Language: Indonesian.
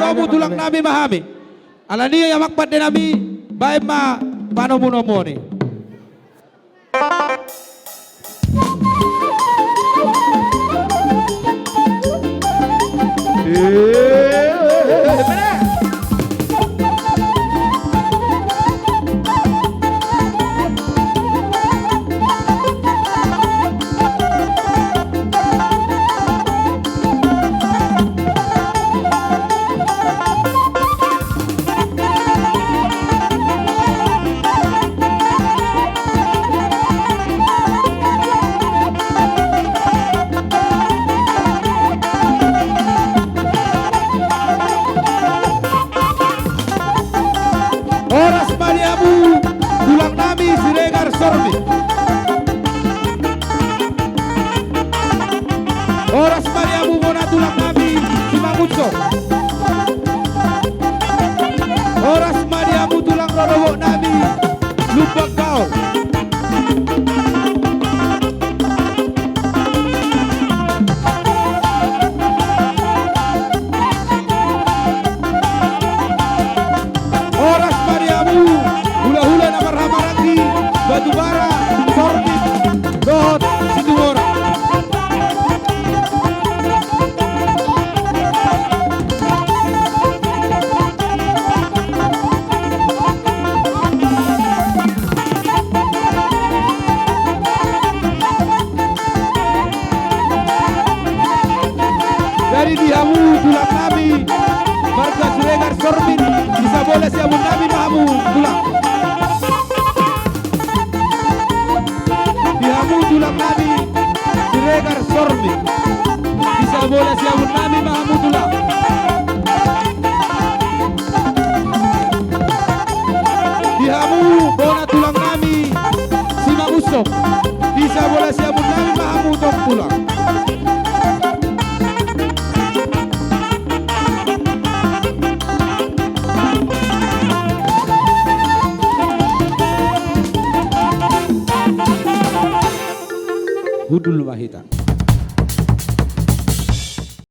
Kamu tulang nabi mahami. Alania yang makpat de nabi. Baik ma panomu ni. Horas Mariamu, tulang nami Siregar Sorbi. Horas Mariamu, bona tulang nami Simangunso. Horas Mariamu, tulang Rorowo nami Lubang Kaol. Horas Mariamu, hula-hula na marhamaragi, Batubara, Sorbit, Dohot, Sidumora. Dari dihamu tulang nabi, marga Siregar Sorbit, bisa boleh siamun nabi mahamu tulang. Dihamu tulang nabi, Siregar Sorbit, bisa boleh siamun nabi mahamu tulang. Dihamu bona tulang nabi, Simanguso, bisa boleh siamun nabi mahamu tong tulang. Gudul Wahita.